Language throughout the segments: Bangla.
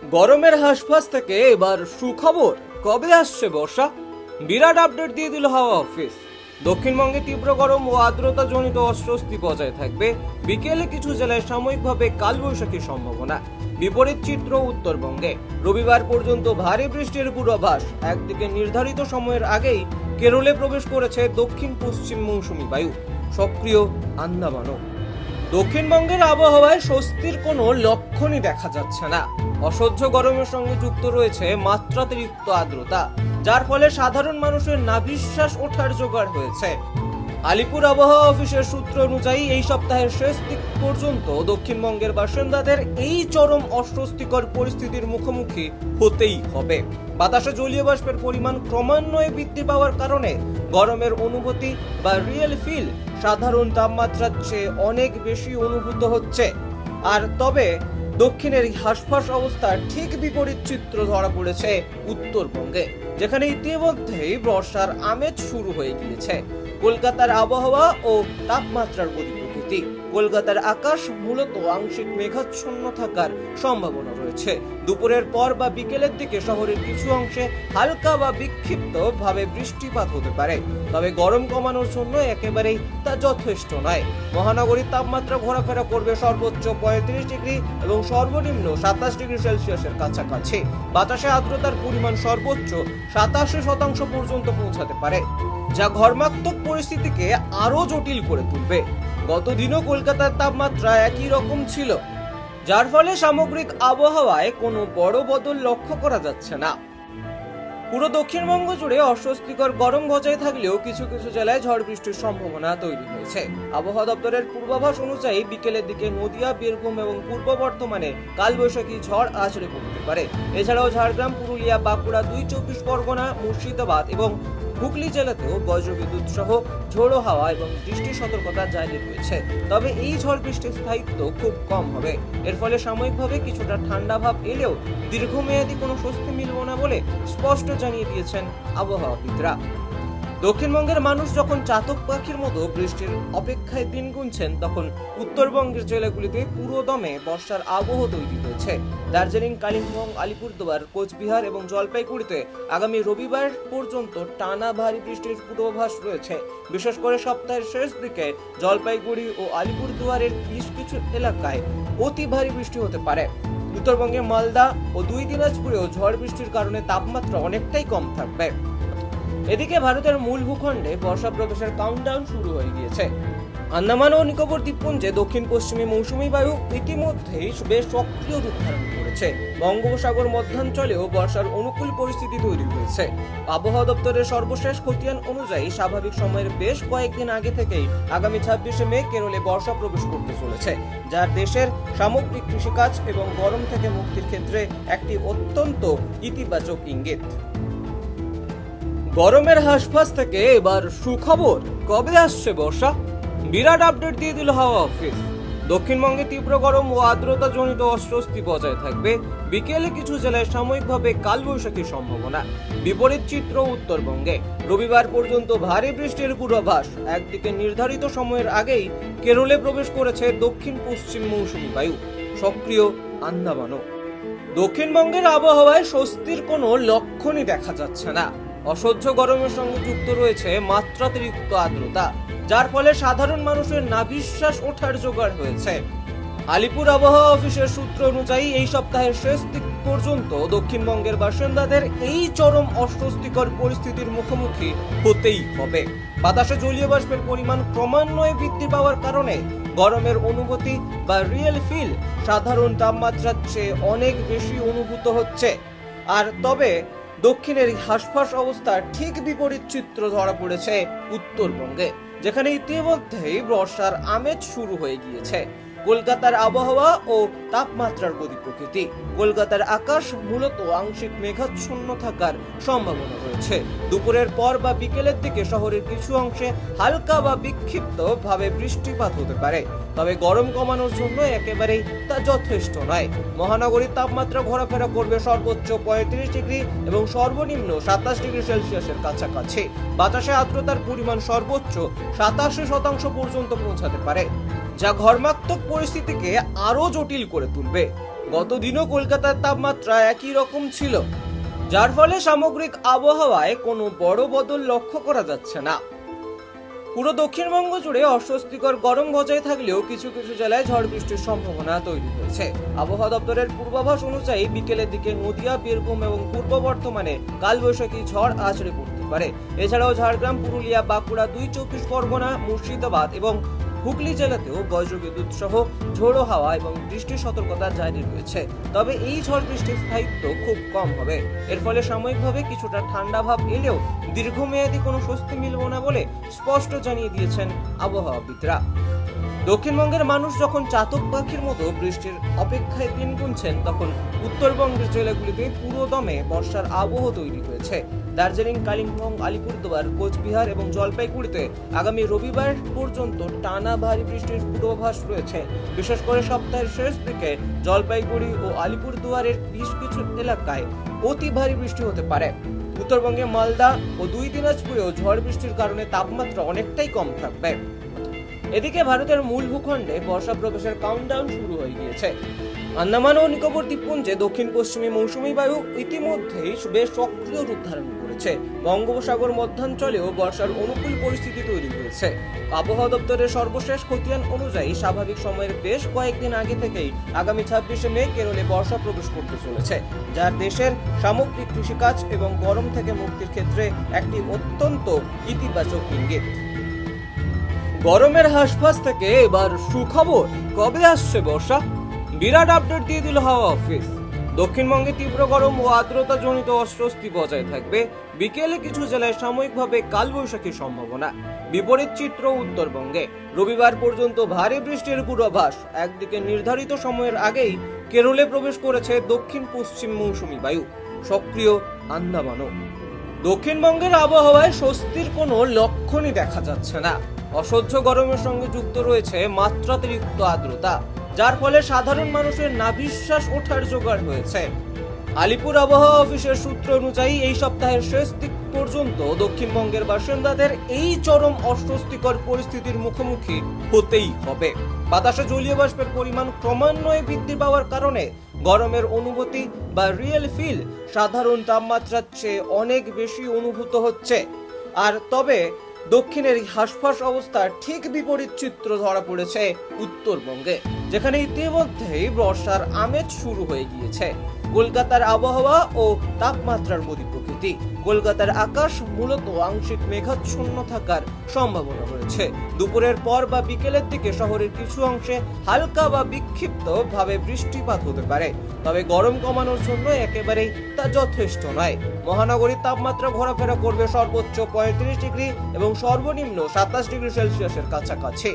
গরমের হাসফাস থেকে এবার সুখবর, কবে আসছে বর্ষা? বিরাট আপডেট দিয়ে দিল হাওয়া অফিস। দক্ষিণবঙ্গে তীব্র গরম ও আর্দ্রতা জনিত অস্বস্তি বজায় থাকবে। বিকেলে কিছু জেলায় সাময়িকভাবে কালবৈশাখীর সম্ভাবনা। বিপরীত চিত্র উত্তরবঙ্গে। রবিবার পর্যন্ত ভারী বৃষ্টির পূর্বাভাস। একদিকে নির্ধারিত সময়ের আগেই কেরলে প্রবেশ করেছে দক্ষিণ পশ্চিম মৌসুমী বায়ু, সক্রিয় আন্দামানও। দক্ষিণবঙ্গের আবহাওয়ায় স্বস্তির কোনো লক্ষণই দেখা যাচ্ছে না। অসহ্য গরমের সঙ্গে যুক্ত রয়েছে মাত্রাতিরিক্ত আর্দ্রতা, যার ফলে সাধারণ মানুষের নাভিশ্বাস ওঠার জোগাড় হয়েছে। আলিপুর আবহাওয়া অফিসের সূত্র অনুযায়ী এই সপ্তাহের শেষ দিক পর্যন্ত দক্ষিণবঙ্গের বাসিন্দাদের এই চরম অস্বস্তিকর পরিস্থিতির মুখোমুখি হতেই হবে। বাতাসে জলীয় বাষ্পের পরিমাণ ক্রমান্বয়ে বৃদ্ধি পাওয়ার কারণে গরমের অনুভূতি বা রিয়েল ফিল সাধারণ তাপমাত্রার চেয়ে অনেক বেশি অনুভূত হচ্ছে। আর তবে দক্ষিণের হাসফাস অবস্থার ঠিক বিপরীত চিত্র ধরা পড়েছে উত্তরবঙ্গে, যেখানে ইতিমধ্যেই বর্ষার আমেজ শুরু হয়ে গিয়েছে। কলকাতার আবহাওয়া ও তাপমাত্রার গতি প্রকৃতি। কলকাতার আকাশ মূলত আংশিক মেঘাচ্ছন্ন থাকার সম্ভাবনা রয়েছে। দুপুরের পর বা বিকেলের দিকে শহরের কিছু অংশে হালকা বা বিক্ষিপ্ত ভাবে বৃষ্টিপাত হতে পারে, তবে গরম কমানোর জন্য একেবারেই তা যথেষ্ট নয়। মহানগরীর তাপমাত্রা ঘোরাফেরা করবে সর্বোচ্চ 35 ডিগ্রি এবং সর্বনিম্ন 27 ডিগ্রি সেলসিয়াসের কাছাকাছি। বাতাসে আর্দ্রতার পরিমাণ সর্বোচ্চ 87% পর্যন্ত পৌঁছাতে পারে, যা ঘর্মাক্তক পরিস্থিতিকে আরো জটিল করে তুলবে। গতদিনও কলকাতার তাপমাত্রা একই রকম ছিল, যার ফলে সামগ্রিক আবহাওয়ায় কোনো বড় বদল লক্ষ্য করা যাচ্ছে না। পুরো দক্ষিণবঙ্গ জুড়ে অস্বস্তিকর গরম বজায় থাকলেও কিছু কিছু জেলায় ঝড় বৃষ্টির সম্ভাবনা তৈরি হয়েছে। আবহাওয়া দপ্তরের পূর্বাভাস অনুযায়ী বিকেলের দিকে নদিয়া, বীরভূম এবং পূর্ব বর্ধমানে কালবৈশাখী ঝড় আছড়ে পড়তে পারে। এছাড়াও ঝাড়গ্রাম, পুরুলিয়া, বাঁকুড়া, 24 পরগনা, মুর্শিদাবাদ এবং হুগলি জেলাতেও বজ্রবিদ্যুৎ সহ ঝোড়ো হাওয়া এবং বৃষ্টির সতর্কতা জারি রয়েছে। তবে এই ঝড় বৃষ্টির স্থায়িত্ব খুব কম হবে। এর ফলে সাময়িকভাবে কিছুটা ঠান্ডা ভাব এলেও দীর্ঘমেয়াদী কোনো স্বস্তি মিলবে না বলে স্পষ্ট জানিয়ে দিয়েছেন আবহাওয়াবিদরা। দক্ষিণবঙ্গের মানুষ যখন চাতক পাখির মতো বৃষ্টির অপেক্ষায় দিন গুনছেন, তখন উত্তরবঙ্গের জেলাগুলিতে পুরো দমে বর্ষার আবহ তৈরি হয়েছে। দার্জিলিং, কালিম্পং, আলিপুরদুয়ার, কোচবিহার এবং জলপাইগুড়িতে আগামী রবিবার পর্যন্ত টানা ভারী বৃষ্টির পূর্বাভাস রয়েছে। বিশেষ করে সপ্তাহের শেষ দিকে জলপাইগুড়ি ও আলিপুরদুয়ারের বেশ কিছু এলাকায় অতি ভারী বৃষ্টি হতে পারে। উত্তরবঙ্গে মালদা ও 2 দিনাজপুরেও ঝড় বৃষ্টির কারণে তাপমাত্রা অনেকটাই কম থাকবে। এদিকে ভারতের মূল ভূখণ্ডে বর্ষা প্রবেশের কাউন্টডাউন শুরু হয়ে গিয়েছে। আন্দামান ও নিকোবর দ্বীপপুঞ্জে দক্ষিণ পশ্চিমী মৌসুমী বায়ু ইতিমধ্যেই বেশ সক্রিয় রূপ ধারণ করেছে। বঙ্গোপসাগর মধ্যাঞ্চলেও বর্ষার অনুকূল পরিস্থিতি তৈরি হয়েছে। আবহাওয়া দপ্তরের সর্বশেষ খতিয়ান অনুযায়ী স্বাভাবিক সময়ের বেশ কয়েকদিন আগে থেকেই আগামী 26 মে কেরলে বর্ষা প্রবেশ করতে চলেছে, যা দেশের সামগ্রিক কৃষিকাজ এবং গরম থেকে মুক্তির ক্ষেত্রে একটি অত্যন্ত ইতিবাচক ইঙ্গিত। গরমের হাসফাস থেকে এবার সুখবর, কবে আসছে বর্ষা? বিরাট আপডেট দিয়ে দিল হাওয়া অফিস। দক্ষিণবঙ্গে তীব্র গরম ও আর্দ্রতা জনিত অস্বস্তি বজায় থাকবে। বিকেলে কিছু জেলায় সাময়িকভাবে কালবৈশাখীর সম্ভাবনা। বিপরীত চিত্র উত্তরবঙ্গে। রবিবার পর্যন্ত ভারী বৃষ্টির পূর্বাভাস। একদিকে নির্ধারিত সময়ের আগেই কেরলে প্রবেশ করেছে দক্ষিণ পশ্চিম মৌসুমী বায়ু, সক্রিয় আন্দামানও। দক্ষিণবঙ্গের আবহাওয়ায় স্বস্তির কোনো লক্ষণই দেখা যাচ্ছে না। অসহ্য গরমের সঙ্গে যুক্ত রয়েছে মাত্রাতিরিক্ত আর্দ্রতা, যার ফলে সাধারণ মানুষের নাভিশ্বাস ওঠার জোগাড় হয়েছে। আলিপুর আবহাওয়া অফিসের সূত্র অনুযায়ী এই সপ্তাহের শেষ দিক পর্যন্ত দক্ষিণবঙ্গের বাসিন্দাদের এই চরম অস্বস্তিকর পরিস্থিতির মুখোমুখি হতেই হবে। বাতাসে জলীয় বাষ্পের পরিমাণ ক্রমান্বয়ে বৃদ্ধি পাওয়ার কারণে গরমের অনুভূতি বা রিয়েল ফিল সাধারণ তাপমাত্রার চেয়ে অনেক বেশি অনুভূত হচ্ছে। আর তবে দক্ষিণের হাসফাস অবস্থার ঠিক বিপরীত চিত্র ধরা পড়েছে উত্তরবঙ্গে, যেখানে ইতিমধ্যেই বর্ষার আমেজ শুরু হয়ে গিয়েছে। কলকাতার আবহাওয়া ও তাপমাত্রার গতি প্রকৃতি। কলকাতার আকাশ মূলত আংশিক মেঘাচ্ছন্ন থাকার সম্ভাবনা রয়েছে। দুপুরের পর বা বিকেলের দিকে শহরের কিছু অংশে হালকা বা বিক্ষিপ্ত ভাবে বৃষ্টিপাত হতে পারে, তবে গরম কমানোর জন্য একেবারেই তা যথেষ্ট নয়। মহানগরীর তাপমাত্রা ঘোরাফেরা করবে সর্বোচ্চ 35 ডিগ্রি এবং সর্বনিম্ন 27 ডিগ্রি সেলসিয়াসের কাছাকাছি। বাতাসে আর্দ্রতার পরিমাণ সর্বোচ্চ 87% পর্যন্ত পৌঁছাতে পারে, যা ঘর্মাক্তক পরিস্থিতিকে আরো জটিল করে তুলবে। গত দিনও কলকাতার তাপমাত্রা একই রকম ছিল, যার ফলে সামগ্রিক আবহাওয়ায় কোনো বড় বদল লক্ষ্য করা যাচ্ছে না। পুরো দক্ষিণবঙ্গ জুড়ে অস্বস্তিকর গরম বজায় থাকলেও কিছু কিছু জেলায় ঝড় বৃষ্টির সম্ভাবনা তৈরি হয়েছে। আবহাওয়া দপ্তরের পূর্বাভাস অনুযায়ী বিকেলের দিকে নদিয়া, বীরভূম এবং পূর্ব বর্ধমানে কালবৈশাখী ঝড় আছড়ে পড়তে পারে। এছাড়াও ঝাড়গ্রাম, পুরুলিয়া, বাঁকুড়া, 2 চব্বিশ পরগনা, মুর্শিদাবাদ এবং হুগলি জেলাতেও বজ্রবিদ্যুৎ সহ ঝোড়ো হাওয়া এবং বৃষ্টির সতর্কতা জারি রয়েছে। তবে এই ঝড় বৃষ্টির স্থায়িত্ব খুব কম হবে। এর ফলে সাময়িকভাবে কিছুটা ঠান্ডা ভাব এলেও দীর্ঘমেয়াদী কোনো স্বস্তি মিলবে না বলে স্পষ্ট জানিয়ে দিয়েছেন আবহাওয়াবিদরা। দক্ষিণবঙ্গের মানুষ যখন চাতক পাখির মতো বৃষ্টির অপেক্ষায় দিন গুনছেন, তখন উত্তরবঙ্গের জেলাগুলিতে পুরো দমে বর্ষার আবহ তৈরি হয়েছে। দার্জিলিং, কালিম্পং, আলিপুরদুয়ার, কোচবিহার এবং জলপাইগুড়িতে আগামী রবিবার পর্যন্ত টানা ভারী বৃষ্টির পূর্বাভাস রয়েছে। বিশেষ করে সপ্তাহের শেষ দিকে জলপাইগুড়ি ও আলিপুরদুয়ারের বেশ কিছু এলাকায় অতি ভারী বৃষ্টি হতে পারে। উত্তরবঙ্গে মালদা ও 2 দিনাজপুরেও ঝড় বৃষ্টির কারণে তাপমাত্রা অনেকটাই কম থাকবে। এদিকে ভারতের মূল ভূখণ্ডে বর্ষা প্রবেশের কাউন্টডাউন শুরু হয়ে গিয়েছে। আন্দামান ও নিকোবর দ্বীপপুঞ্জে দক্ষিণ পশ্চিমী মৌসুমী বায়ু ইতিমধ্যেই বেশ সক্রিয় রূপ ধারণ করেছে। বঙ্গোপসাগর মধ্যাঞ্চলেও বর্ষার অনুকূল পরিস্থিতি তৈরি হয়েছে। আবহাওয়া দপ্তরের সর্বশেষ খতিয়ান অনুযায়ী স্বাভাবিক সময়ের বেশ কয়েকদিন আগে থেকেই আগামী 26শে মে কেরলে বর্ষা প্রবেশ করতে চলেছে, যা দেশের সামগ্রিক কৃষিকাজ এবং গরম থেকে মুক্তির ক্ষেত্রে একটি অত্যন্ত ইতিবাচক ইঙ্গিত। গরমের হাসফাস থেকে এবার সুখবর, কবে আসছে বর্ষা? বিরাট আপডেট দিয়ে দিল হাওয়া অফিস। দক্ষিণবঙ্গে তীব্র গরম ও আর্দ্রতা জনিত অস্বস্তি বজায় থাকবে। বিকেলে কিছু জেলায় সাময়িকভাবে কালবৈশাখীর সম্ভাবনা। বিপরীত চিত্র উত্তরবঙ্গে। রবিবার পর্যন্ত ভারী বৃষ্টির পূর্বাভাস। একদিকে নির্ধারিত সময়ের আগেই কেরলে প্রবেশ করেছে দক্ষিণ পশ্চিম মৌসুমী বায়ু, সক্রিয় আন্দামানও। দক্ষিণবঙ্গের আবহাওয়ায় স্বস্তির কোনো লক্ষণই দেখা যাচ্ছে না। অসহ্য গরমের সঙ্গে যুক্ত রয়েছে মাত্রাতিরিক্ত আর্দ্রতা, যার ফলে সাধারণ মানুষের নাভিশ্বাস ওঠার জোগাড় হয়েছে। আলিপুর আবহাওয়া অফিসের সূত্র অনুযায়ী এই সপ্তাহের শেষ দিক পর্যন্ত দক্ষিণবঙ্গের বাসিন্দাদের এই চরম অস্বস্তিকর পরিস্থিতির মুখোমুখি হতেই হবে। বাতাসে জলীয় বাষ্পের পরিমাণ ক্রমান্বয়ে বৃদ্ধি পাওয়ার কারণে গরমের অনুভূতি বা রিয়েল ফিল সাধারণ তাপমাত্রার চেয়ে অনেক বেশি অনুভূত হচ্ছে। আর তবে দক্ষিণের হাসফাস অবস্থার ঠিক বিপরীত চিত্র ধরা পড়েছে উত্তরবঙ্গে, যেখানে ইতিমধ্যেই বর্ষার আমেজ শুরু হয়ে গিয়েছে। কলকাতার আবহাওয়া ও তাপমাত্রার গতি প্রকৃতি। কলকাতার আকাশ মূলত আংশিক মেঘাচ্ছন্ন থাকার সম্ভাবনা রয়েছে। দুপুরের পর বা বিকেলের দিকে শহরের কিছু অংশে হালকা বা বিক্ষিপ্ত ভাবে বৃষ্টিপাত হতে পারে, তবে গরম কমানোর জন্য একেবারেই তা যথেষ্ট নয়। মহানগরীর তাপমাত্রা ঘোরাফেরা করবে সর্বোচ্চ 35 ডিগ্রি এবং সর্বনিম্ন 27 ডিগ্রি সেলসিয়াসের কাছাকাছি।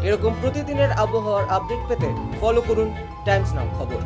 এরকম প্রতিদিনের আবহাওয়ার আপডেট পেতে ফলো করুন টাইমস নাও খবর।